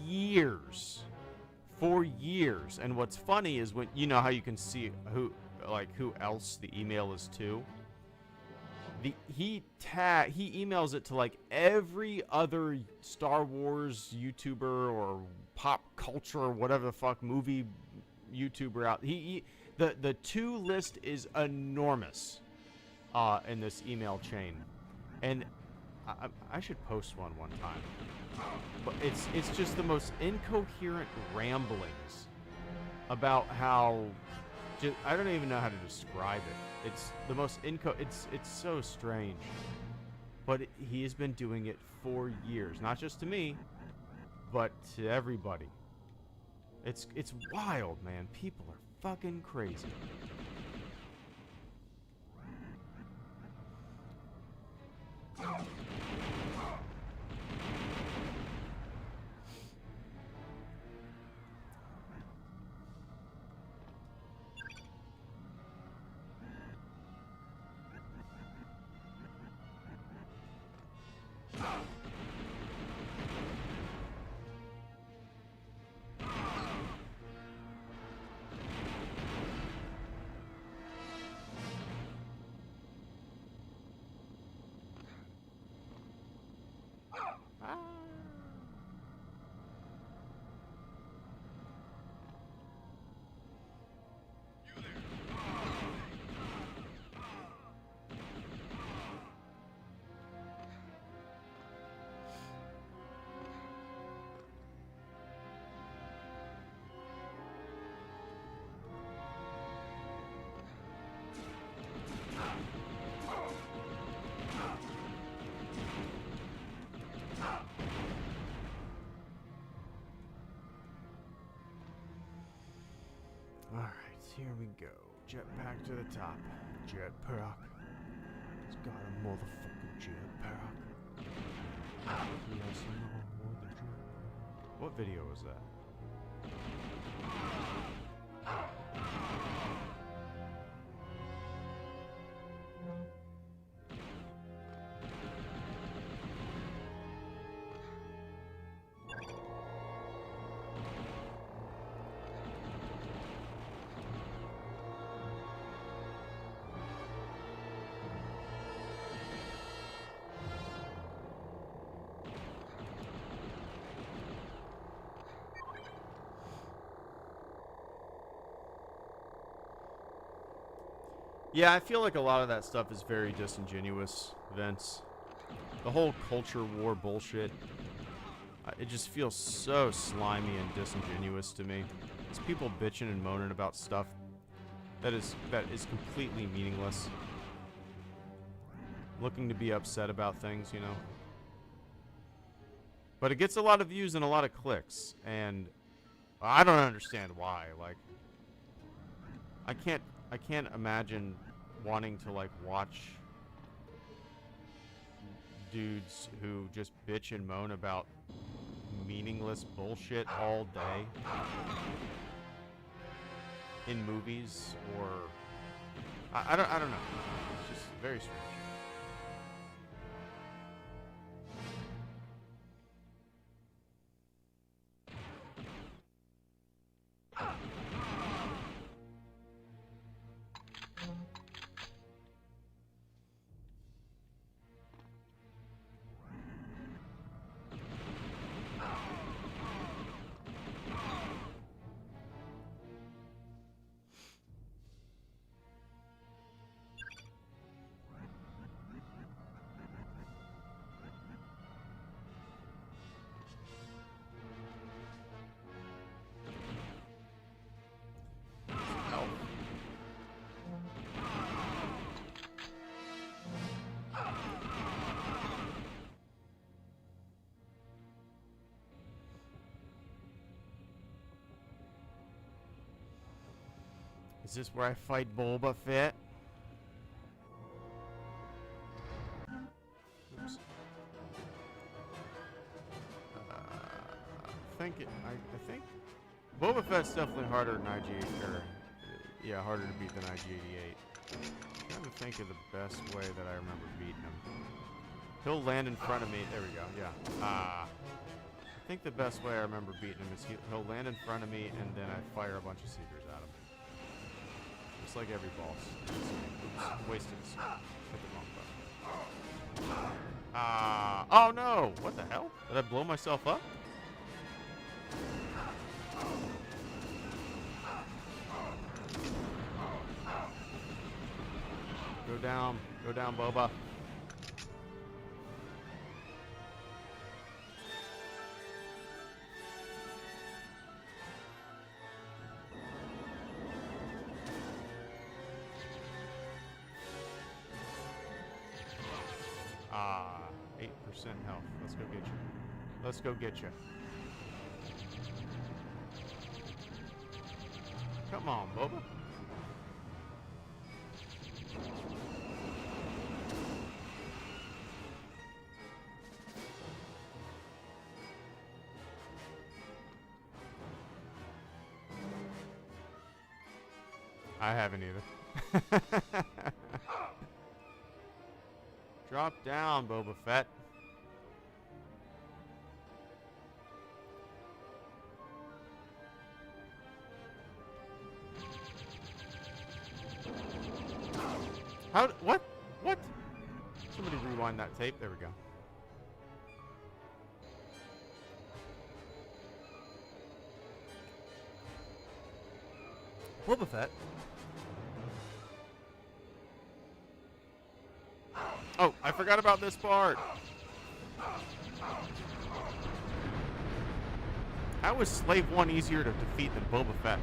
years. For years. And what's funny is when you know how you can see who else the email is to. He emails it to like every other Star Wars YouTuber or pop culture or whatever the fuck movie YouTuber out. The to list is enormous in this email chain, and I should post one time. But it's just the most incoherent ramblings about how I don't even know how to describe it. It's the most it's so strange. But he has been doing it for years, not just to me, but to everybody. It's wild, man. People are fucking crazy. Alright, here we go. Jetpack to the top. Jetpack. It's got a motherfucking jetpack. Yes, no, the jet. What video was that? Yeah, I feel like a lot of that stuff is very disingenuous, Vince. The whole culture war bullshit. It just feels so slimy and disingenuous to me. It's people bitching and moaning about stuff that is completely meaningless. Looking to be upset about things, you know. But it gets a lot of views and a lot of clicks, and I don't understand why. Like, I can't imagine wanting to like watch dudes who just bitch and moan about meaningless bullshit all day in movies, or I don't know. It's just very strange. Is this where I fight Boba Fett? Oops. I think Boba Fett's definitely harder than IG, or yeah, harder to beat than IG-88. I'm trying to think of the best way that I remember beating him. He'll land in front of me. There we go. Yeah. I think the best way I remember beating him is he'll land in front of me, and then I fire a bunch of seekers at him. Just like every boss. Oops, wasted a seeker. Hit the wrong button. Oh no! What the hell? Did I blow myself up? Go down, Boba. Ah, 8% health. Let's go get you. Let's go get you. Come on, Boba. I haven't either. Drop down, Boba Fett. What? What? Somebody rewind that tape. There we go. Boba Fett. Oh, I forgot about this part. How is Slave 1 easier to defeat than Boba Fett?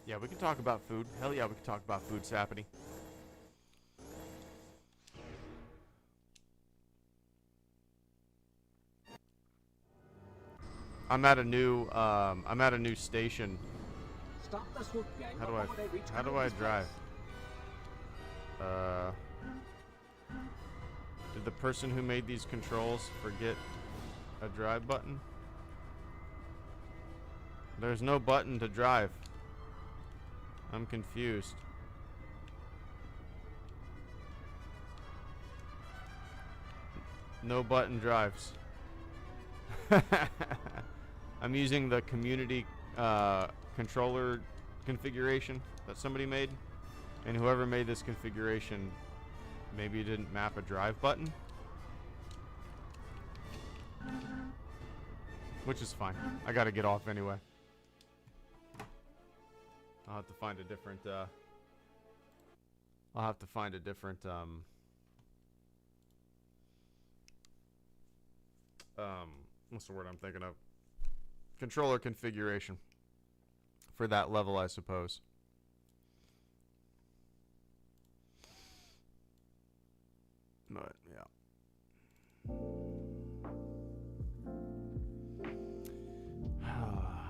Yeah, we can talk about food. Hell yeah, we can talk about food, Sappity. I'm at a new station. Stop the swoop gang. How do I drive? Did the person who made these controls forget a drive button? There's no button to drive. I'm confused. No button drives. I'm using the community controller configuration that somebody made, and whoever made this configuration maybe didn't map a drive button, which is fine. I gotta get off anyway. I'll have to find a different what's the word I'm thinking of? Controller configuration for that level, I suppose. But yeah.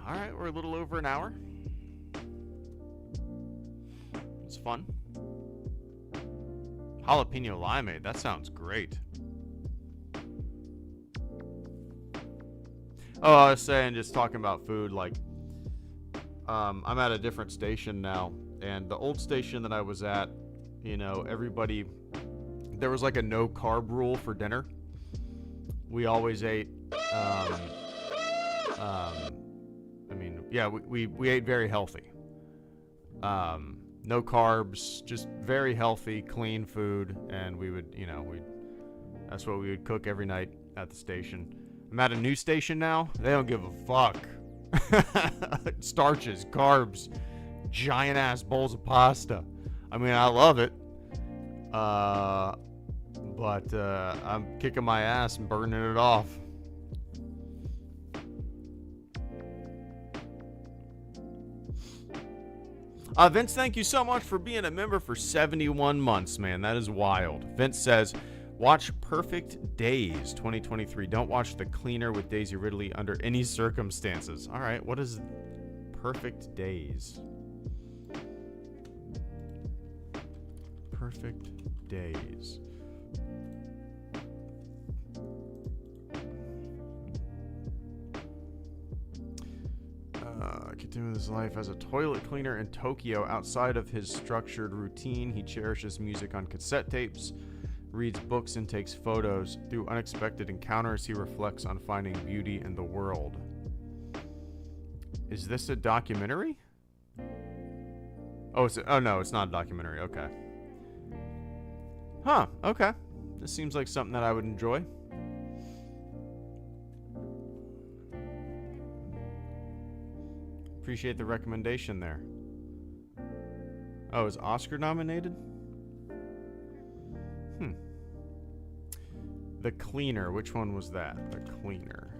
All right, we're a little over an hour. It's fun. Jalapeno limeade, that sounds great. Oh, I was saying, just talking about food, like, I'm at a different station now, and the old station that I was at, you know, everybody, there was like a no carb rule for dinner. We always ate, we ate very healthy. No carbs, just very healthy, clean food, and we would, you know, that's what we would cook every night at the station. I'm at a new station now. They don't give a fuck. Starches, carbs, giant ass bowls of pasta. I mean, I love it. But I'm kicking my ass and burning it off. Vince, thank you so much for being a member for 71 months, man. That is wild. Vince says, Watch Perfect Days 2023. Don't watch The Cleaner with Daisy Ridley under any circumstances. All right, what is Perfect Days? Perfect Days. Continuing his life as a toilet cleaner in Tokyo. Outside of his structured routine, he cherishes music on cassette tapes, reads books, and takes photos. Through unexpected encounters, he reflects on finding beauty in the world. Is this a documentary? Oh, no, it's not a documentary. Okay. Huh, okay. This seems like something that I would enjoy. Appreciate the recommendation there. Oh, is Oscar nominated? The Cleaner. Which one was that? The Cleaner.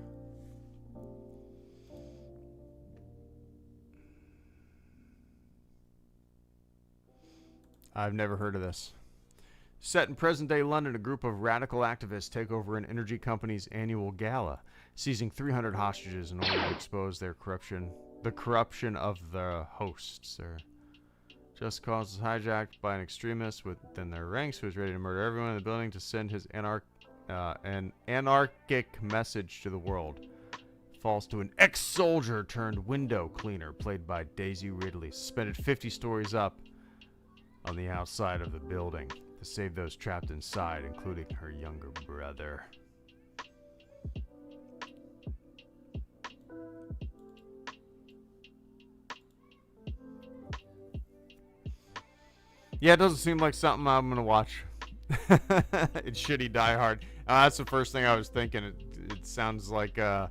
I've never heard of this. Set in present-day London, a group of radical activists take over an energy company's annual gala, seizing 300 hostages in order to expose their corruption. The corruption of the hosts. Their just cause is hijacked by an extremist within their ranks who is ready to murder everyone in the building to send his an anarchic message to the world. Falls to an ex-soldier turned window cleaner played by Daisy Ridley, suspended 50 stories up on the outside of the building to save those trapped inside, including her younger brother. Yeah, it doesn't seem like something I'm gonna watch. It's shitty Die Hard. That's the first thing I was thinking. It sounds like Die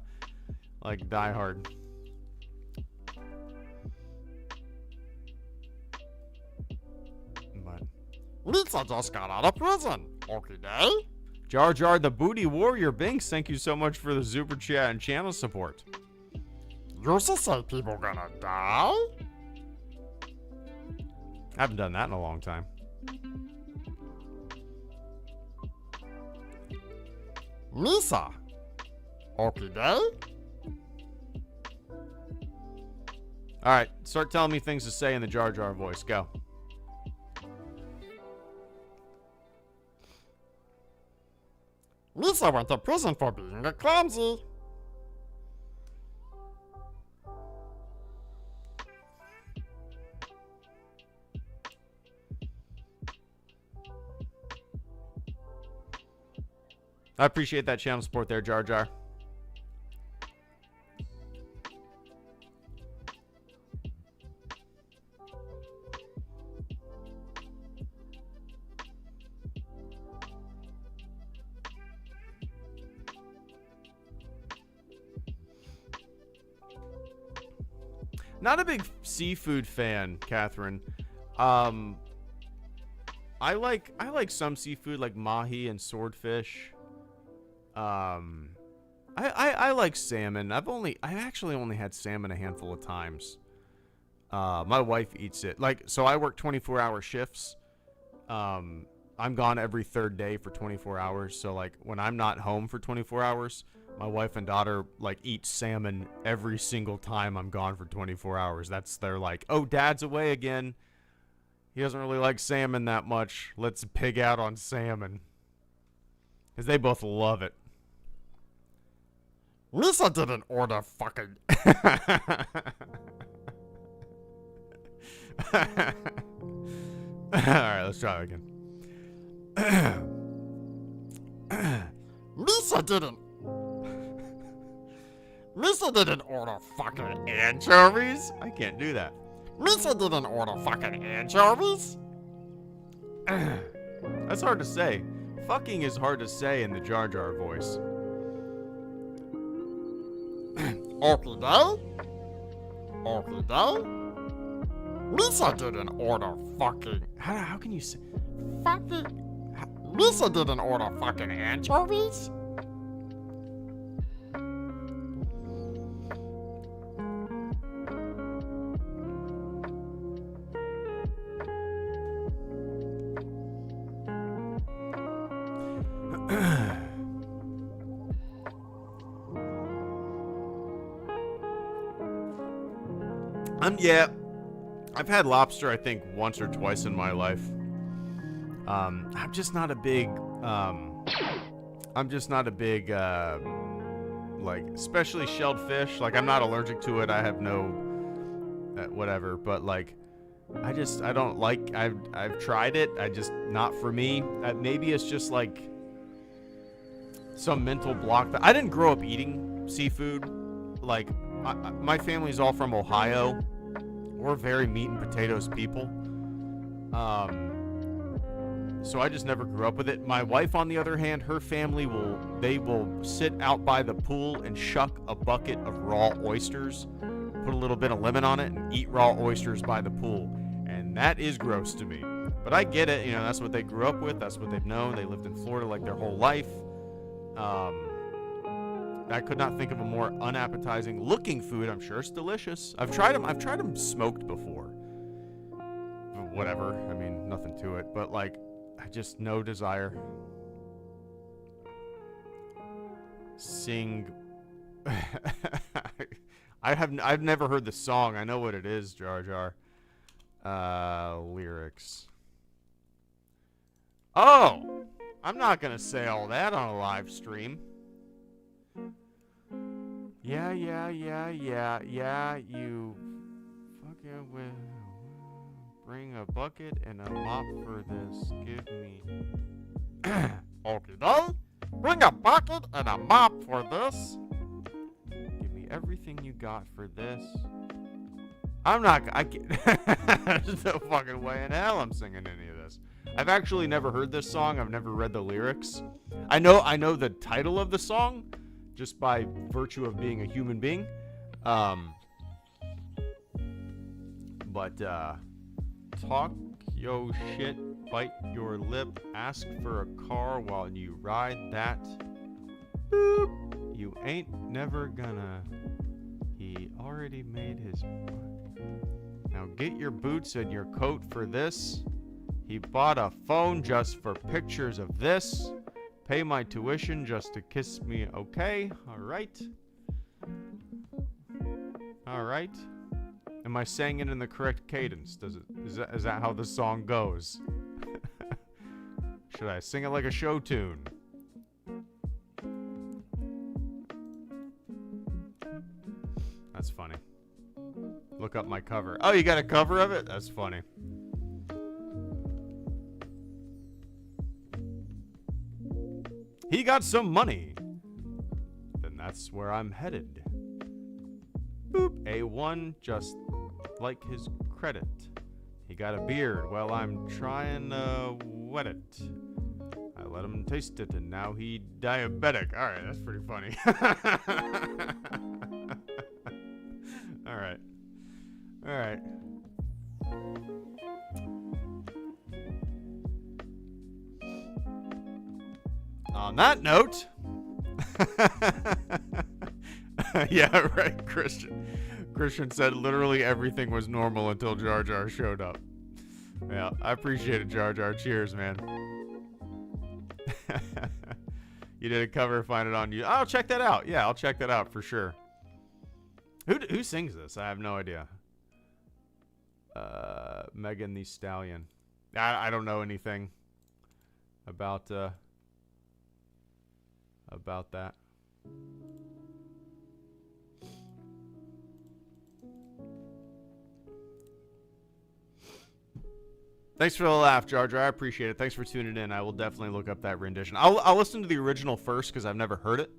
Hard. But Lisa just got out of prison. Okay, day. Jar Jar the Booty Warrior Binks, thank you so much for the super chat and channel support. You used to say people gonna die? I haven't done that in a long time. Misa. Okay, day. Alright, start telling me things to say in the Jar Jar voice. Go. Misa went to prison for being a clumsy. I appreciate that channel support there, Jar Jar. Not a big seafood fan, Catherine. I like some seafood like mahi and swordfish. I like salmon. I've actually only had salmon a handful of times. My wife eats it. So I work 24-hour shifts. I'm gone every third day for 24 hours. So when I'm not home for 24 hours, my wife and daughter eat salmon every single time I'm gone for 24 hours. They're like, oh, Dad's away again. He doesn't really like salmon that much. Let's pig out on salmon. Because they both love it. Lisa didn't order fucking... Alright, let's try it again. Lisa didn't order fucking anchovies. I can't do that. Lisa didn't order fucking anchovies. That's hard to say. Fucking is hard to say in the Jar Jar voice. Okay, day? Okay, day? Lisa didn't order fucking... How can you say... Fucking... Lisa didn't order fucking anchovies? Yeah, I've had lobster I think once or twice in my life. I'm just not a big like, especially shelled fish. Like, I'm not allergic to it. I have no whatever, but like I don't like, I've tried it. Not for me. Maybe it's just like some mental block. That I didn't grow up eating seafood. Like, my family's all from Ohio. We're very meat and potatoes people. So I just never grew up with it. My wife, on the other hand, her family will sit out by the pool and shuck a bucket of raw oysters, put a little bit of lemon on it, and eat raw oysters by the pool. And that is gross to me. But I get it. You know, that's what they grew up with. That's what they've known. They lived in Florida like their whole life. I could not think of a more unappetizing looking food. I'm sure it's delicious. I've tried them smoked before. Whatever. I mean, nothing to it. But like, I just, no desire. Sing. I've never heard the song. I know what it is, Jar Jar. Lyrics. Oh! I'm not gonna say all that on a live stream. Yeah, you fucking will bring a bucket and a mop for this. Give me. Okay, no? Bring a bucket and a mop for this. Give me everything you got for this. There's no fucking way in hell I'm singing any of this. I've actually never heard this song. I've never read the lyrics. I know the title of the song, just by virtue of being a human being. But talk yo shit, bite your lip, ask for a car while you ride that. Boop. You ain't never gonna. He already made his. Now get your boots and your coat for this. He bought a phone just for pictures of this. Pay my tuition just to kiss me, okay? Alright. Alright. Am I saying it in the correct cadence? Is that how the song goes? Should I sing it like a show tune? That's funny. Look up my cover. Oh, you got a cover of it? That's funny. He got some money. Then that's where I'm headed. Boop. A1, just like his credit. He got a beard. Well, I'm trying to wet it. I let him taste it, and now he diabetic. All right, that's pretty funny. All right. All right. On that note, yeah, right, Christian. Christian said literally everything was normal until Jar Jar showed up. Yeah, I appreciate it, Jar Jar. Cheers, man. You did a cover, find it on you. I'll check that out. Yeah, I'll check that out for sure. Who sings this? I have no idea. Megan Thee Stallion. I don't know anything about that. Thanks for the laugh, Jar Jar. I appreciate it. Thanks for tuning in. I will definitely look up that rendition. I'll listen to the original first because I've never heard it.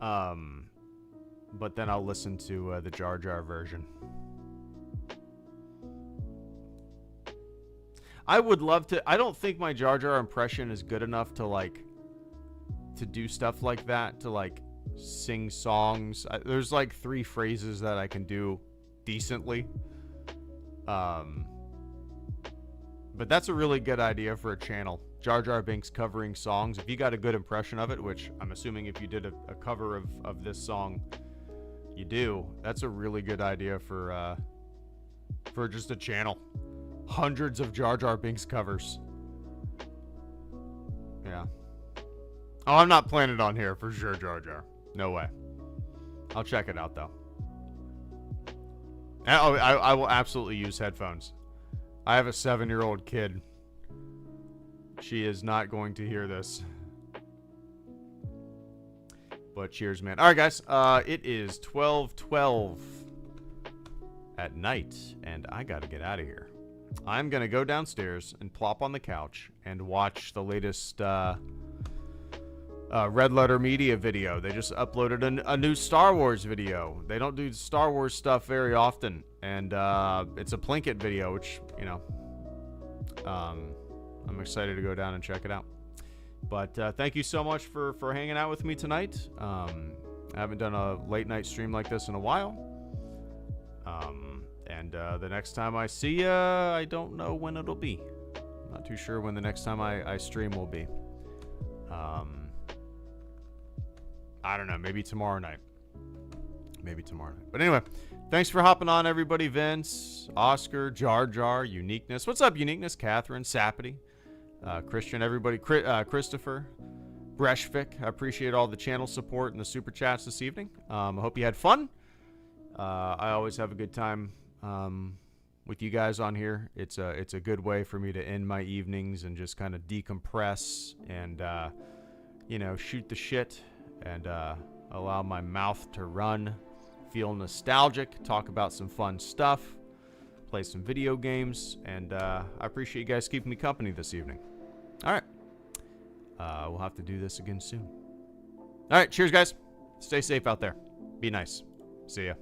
But then I'll listen to the Jar Jar version. I would love to. I don't think my Jar Jar impression is good enough to to do stuff like that, to sing songs. There's 3 phrases that I can do decently. But that's a really good idea for a channel. Jar Jar Binks covering songs. If you got a good impression of it, which I'm assuming if you did a cover of this song, you do. That's a really good idea for just a channel. Hundreds of Jar Jar Binks covers. Yeah. Oh, I'm not playing it on here for sure, Jar Jar. No way. I'll check it out, though. Oh, I will absolutely use headphones. I have a 7-year-old kid. She is not going to hear this. But cheers, man. All right, guys. It is 12:12 at night, and I got to get out of here. I'm going to go downstairs and plop on the couch and watch the latest Red Letter Media video. They just uploaded a new Star Wars video. They don't do Star Wars stuff very often, and it's a Plinkett video, which, you know, I'm excited to go down and check it out. But thank you so much for hanging out with me tonight. I haven't done a late night stream like this in a while. And the next time I see you, I don't know when it'll be. I'm not too sure when the next time I stream will be. I don't know. Maybe tomorrow night. Maybe tomorrow night. But anyway, thanks for hopping on, everybody. Vince, Oscar, Jar Jar, Uniqueness. What's up, Uniqueness? Catherine, Sapity, Christian, everybody. Christopher, Breshvik. I appreciate all the channel support and the super chats this evening. I hope you had fun. I always have a good time with you guys on here. It's a good way for me to end my evenings and just kind of decompress and you know, shoot the shit and allow my mouth to run, feel nostalgic, talk about some fun stuff, play some video games, and I appreciate you guys keeping me company this evening. All right, we'll have to do this again soon. All right, cheers, guys. Stay safe out there. Be nice. See ya.